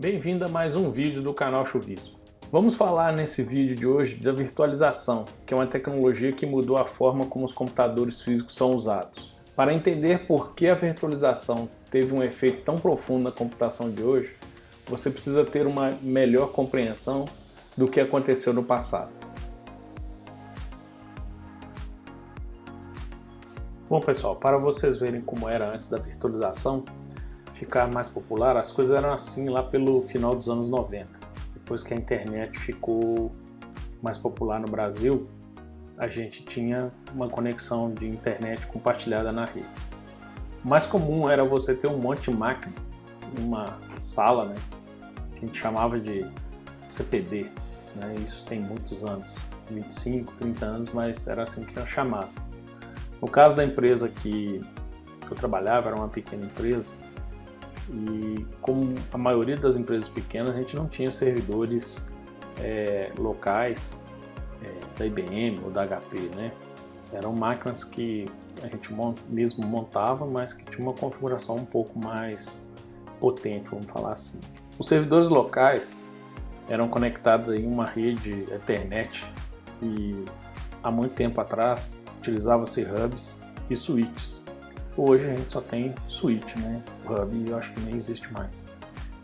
Bem-vindo a mais um vídeo do canal Chuvisco. Vamos falar nesse vídeo de hoje da virtualização, que é uma tecnologia que mudou a forma como os computadores físicos são usados. Para entender por que a virtualização teve um efeito tão profundo na computação de hoje, você precisa ter uma melhor compreensão do que aconteceu no passado. Bom pessoal, para vocês verem como era antes da virtualização ficar mais popular, as coisas eram assim lá pelo final dos anos 90. Depois que a internet ficou mais popular no Brasil, a gente tinha uma conexão de internet compartilhada na rede. O mais comum era você ter um monte de máquina, uma sala, né, que a gente chamava de CPD, né, isso tem muitos anos, 25, 30 anos, mas era assim que eu chamava. No caso da empresa que eu trabalhava, era uma pequena empresa, e como a maioria das empresas pequenas, a gente não tinha servidores locais da IBM ou da HP, né? Eram máquinas que a gente mesmo montava, mas que tinha uma configuração um pouco mais potente, vamos falar assim. Os servidores locais eram conectados em uma rede Ethernet e há muito tempo atrás utilizava-se hubs e switches. Hoje a gente só tem switch, né? O hub eu acho que nem existe mais.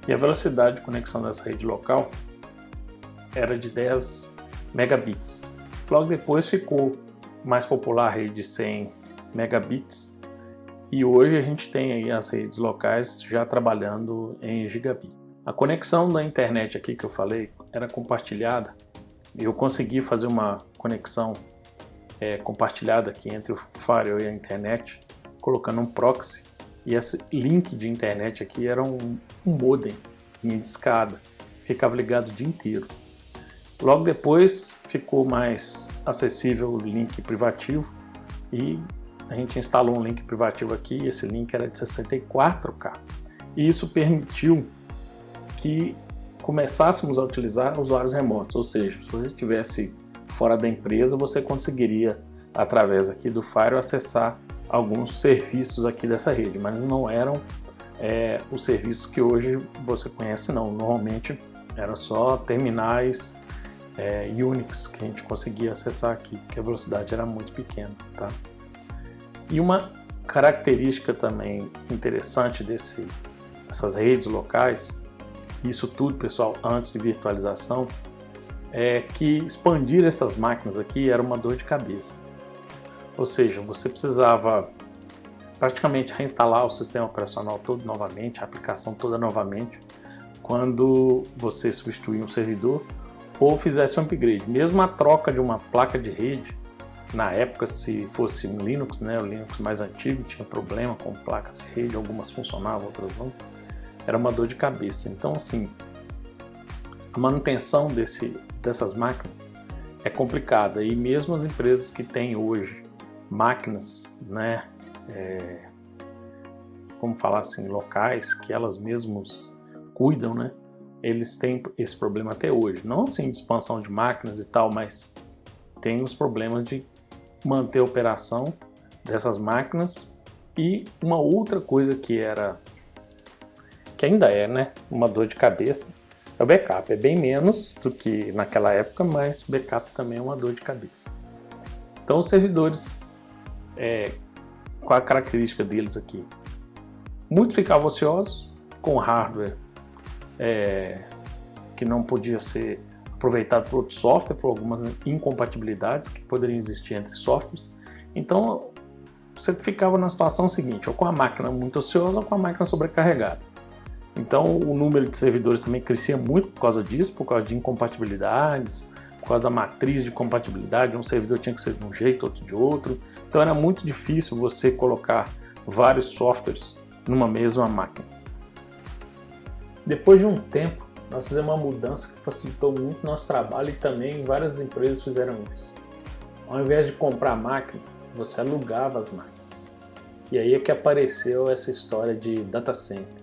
E a velocidade de conexão dessa rede local era de 10 megabits. Logo depois ficou mais popular a rede de 100 megabits e hoje a gente tem aí as redes locais já trabalhando em gigabit. A conexão da internet aqui que eu falei era compartilhada. Eu consegui fazer uma conexão compartilhada aqui entre o firewall e a internet, colocando um proxy, e esse link de internet aqui era um modem, linha de escada, ficava ligado o dia inteiro. Logo depois ficou mais acessível o link privativo e a gente instalou um link privativo aqui, e esse link era de 64K. E isso permitiu que começássemos a utilizar usuários remotos, ou seja, se você estivesse fora da empresa, você conseguiria, através aqui do firewall, acessar alguns serviços aqui dessa rede, mas não eram os serviços que hoje você conhece, não. Normalmente eram só terminais Unix que a gente conseguia acessar aqui, porque a velocidade era muito pequena, tá? E uma característica também interessante dessas redes locais, isso tudo, pessoal, antes de virtualização, é que expandir essas máquinas aqui era uma dor de cabeça. Ou seja, você precisava praticamente reinstalar o sistema operacional todo novamente, a aplicação toda novamente, quando você substituía um servidor ou fizesse um upgrade. Mesmo a troca de uma placa de rede, na época, se fosse um Linux, né, o Linux mais antigo tinha problema com placas de rede, algumas funcionavam, outras não, era uma dor de cabeça. Então, assim, a manutenção dessas máquinas é complicada, e mesmo as empresas que têm hoje máquinas, né, como falar assim, locais, que elas mesmas cuidam, né, eles têm esse problema até hoje. Não assim de expansão de máquinas e tal, mas tem os problemas de manter a operação dessas máquinas. E uma outra coisa que ainda é, né, uma dor de cabeça, é o backup. É bem menos do que naquela época, mas backup também é uma dor de cabeça. Então os servidores, qual a característica deles aqui? Muitos ficavam ociosos, com hardware que não podia ser aproveitado por outro software, por algumas incompatibilidades que poderiam existir entre softwares. Então você ficava na situação seguinte, ou com a máquina muito ociosa ou com a máquina sobrecarregada. Então o número de servidores também crescia muito por causa disso, por causa de incompatibilidades, por causa da matriz de compatibilidade, um servidor tinha que ser de um jeito, outro de outro. Então era muito difícil você colocar vários softwares numa mesma máquina. Depois de um tempo, nós fizemos uma mudança que facilitou muito nosso trabalho, e também várias empresas fizeram isso. Ao invés de comprar a máquina, você alugava as máquinas. E aí é que apareceu essa história de data center.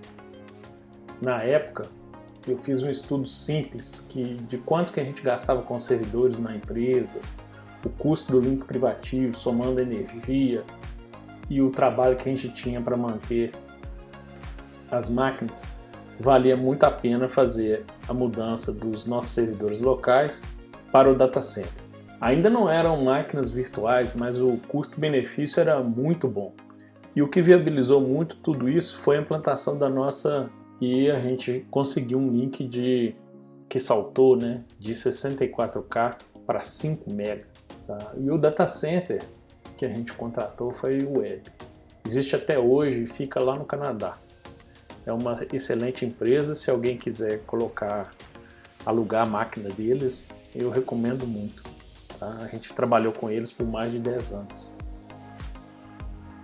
Na época, eu fiz um estudo simples de quanto que a gente gastava com servidores na empresa, o custo do link privativo, somando energia e o trabalho que a gente tinha para manter as máquinas. valia muito a pena fazer a mudança dos nossos servidores locais para o data center. Ainda não eram máquinas virtuais, mas o custo-benefício era muito bom. E o que viabilizou muito tudo isso foi a implantação da nossa, e a gente conseguiu um link que saltou, né, de 64K para 5 MB. Tá? E o data center que a gente contratou foi o Web. Existe até hoje e fica lá no Canadá. É uma excelente empresa, se alguém quiser alugar a máquina deles, eu recomendo muito. Tá? A gente trabalhou com eles por mais de 10 anos.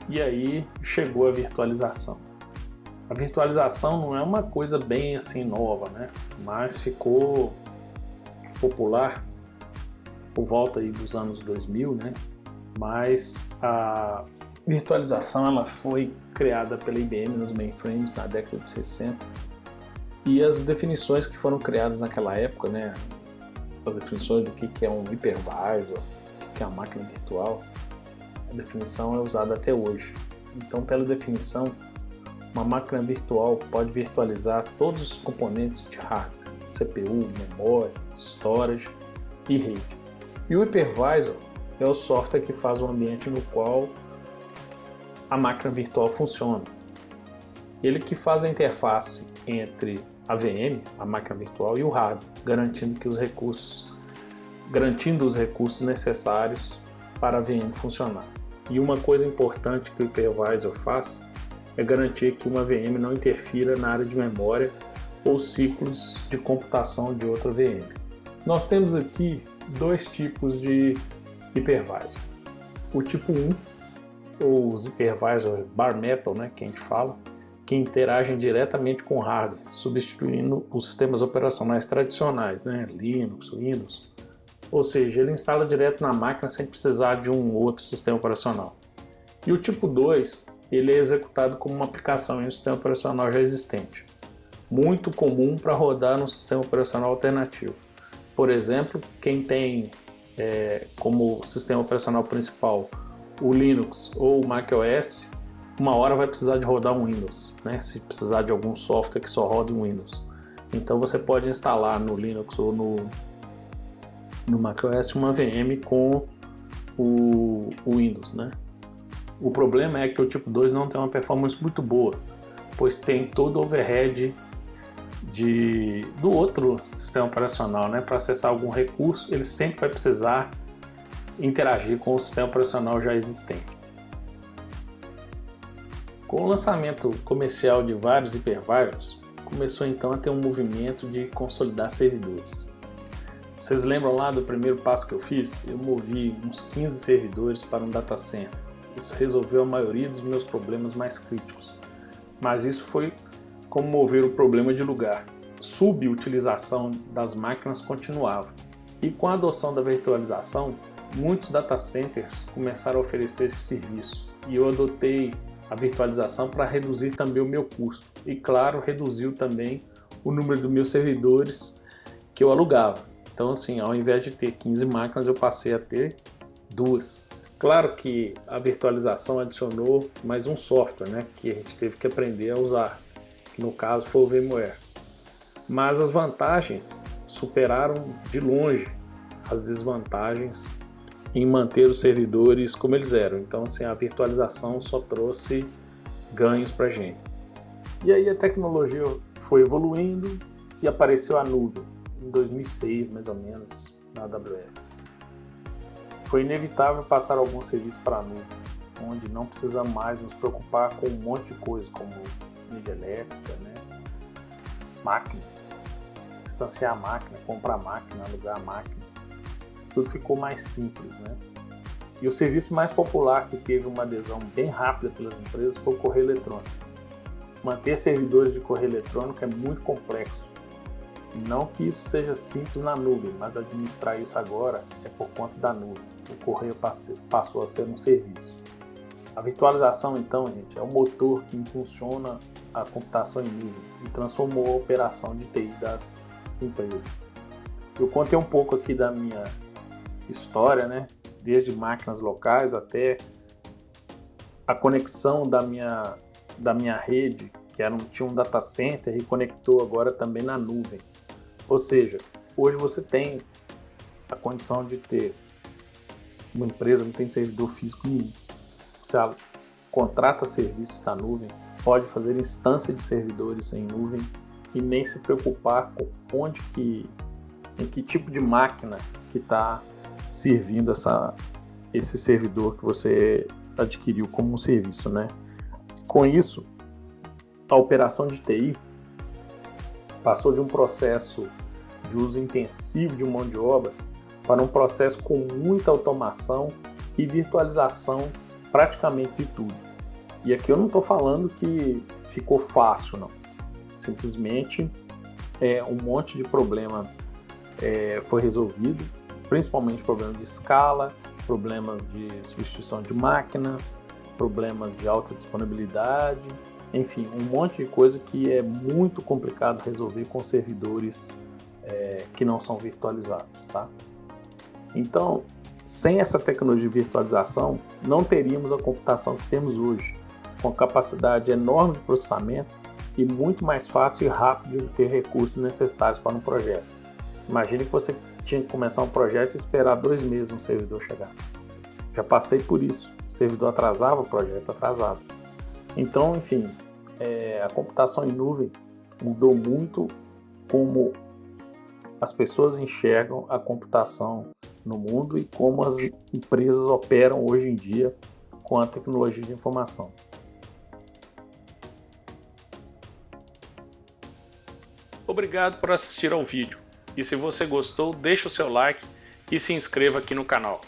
E aí chegou a virtualização. A virtualização não é uma coisa bem assim nova, né? Mas ficou popular por volta aí dos anos 2000, né? Mas a virtualização ela foi criada pela IBM nos mainframes na década de 60 e as definições que foram criadas naquela época, né? As definições do que é um hypervisor, o que é uma máquina virtual, a definição é usada até hoje. Então, pela definição, uma máquina virtual pode virtualizar todos os componentes de hardware, CPU, memória, storage e rede. E o hypervisor é o software que faz o ambiente no qual a máquina virtual funciona. Ele que faz a interface entre a VM, a máquina virtual, e o hardware, garantindo os recursos necessários para a VM funcionar. E uma coisa importante que o hypervisor faz é garantir que uma VM não interfira na área de memória ou ciclos de computação de outra VM. Nós temos aqui dois tipos de hypervisor. O tipo 1, ou os hypervisor bare metal, né, que a gente fala, que interagem diretamente com o hardware, substituindo os sistemas operacionais tradicionais, né, Linux, Windows. Ou seja, ele instala direto na máquina sem precisar de um outro sistema operacional. E o tipo 2, ele é executado como uma aplicação em um sistema operacional já existente, muito comum para rodar num sistema operacional alternativo. Por exemplo, quem tem como sistema operacional principal o Linux ou o macOS, uma hora vai precisar de rodar um Windows, né? Se precisar de algum software que só roda em Windows. Então você pode instalar no Linux ou no macOS uma VM com o Windows, né? O problema é que o tipo 2 não tem uma performance muito boa, pois tem todo o overhead do outro sistema operacional, né? Para acessar algum recurso, ele sempre vai precisar interagir com o sistema operacional já existente. Com o lançamento comercial de vários hypervisors, começou então a ter um movimento de consolidar servidores. Vocês lembram lá do primeiro passo que eu fiz? Eu movi uns 15 servidores para um data center. Isso resolveu a maioria dos meus problemas mais críticos. Mas isso foi como mover o problema de lugar. Subutilização das máquinas continuava. E com a adoção da virtualização, muitos data centers começaram a oferecer esse serviço. E eu adotei a virtualização para reduzir também o meu custo. E claro, reduziu também o número dos meus servidores que eu alugava. Então assim, ao invés de ter 15 máquinas, eu passei a ter 2. Claro que a virtualização adicionou mais um software, né, que a gente teve que aprender a usar, que no caso foi o VMware. Mas as vantagens superaram de longe as desvantagens em manter os servidores como eles eram. Então assim, a virtualização só trouxe ganhos para a gente. E aí a tecnologia foi evoluindo e apareceu a nuvem, em 2006 mais ou menos, na AWS. Foi inevitável passar alguns serviços para a nuvem, onde não precisamos mais nos preocupar com um monte de coisa, como energia elétrica, né? Máquina, instanciar a máquina, comprar a máquina, alugar a máquina. Tudo ficou mais simples, né? E o serviço mais popular que teve uma adesão bem rápida pelas empresas foi o correio eletrônico. Manter servidores de correio eletrônico é muito complexo. Não que isso seja simples na nuvem, mas administrar isso agora é por conta da nuvem. O correio passou a ser um serviço. A virtualização, então, gente, é o motor que impulsiona a computação em nuvem e transformou a operação de TI das empresas. Eu contei um pouco aqui da minha história, né? Desde máquinas locais até a conexão da minha rede, tinha um data center e conectou agora também na nuvem. Ou seja, hoje você tem a condição de ter uma empresa que não tem servidor físico nenhum. Você contrata serviços na nuvem, pode fazer instância de servidores em nuvem e nem se preocupar com em que tipo de máquina que está servindo esse servidor que você adquiriu como um serviço, né? Com isso, a operação de TI passou de um processo de uso intensivo de mão de obra para um processo com muita automação e virtualização praticamente de tudo. E aqui eu não estou falando que ficou fácil, não. Simplesmente um monte de problema foi resolvido, principalmente problemas de escala, problemas de substituição de máquinas, problemas de alta disponibilidade, enfim, um monte de coisa que é muito complicado resolver com servidores que não são virtualizados, tá? Então, sem essa tecnologia de virtualização, não teríamos a computação que temos hoje, com capacidade enorme de processamento e muito mais fácil e rápido de ter recursos necessários para um projeto. Imagine que você tinha que começar um projeto e esperar 2 meses um servidor chegar. Já passei por isso. O servidor atrasava, o projeto atrasava. Então, enfim, a computação em nuvem mudou muito como as pessoas enxergam a computação no mundo e como as empresas operam hoje em dia com a tecnologia de informação. Obrigado por assistir ao vídeo. E se você gostou, deixe o seu like e se inscreva aqui no canal.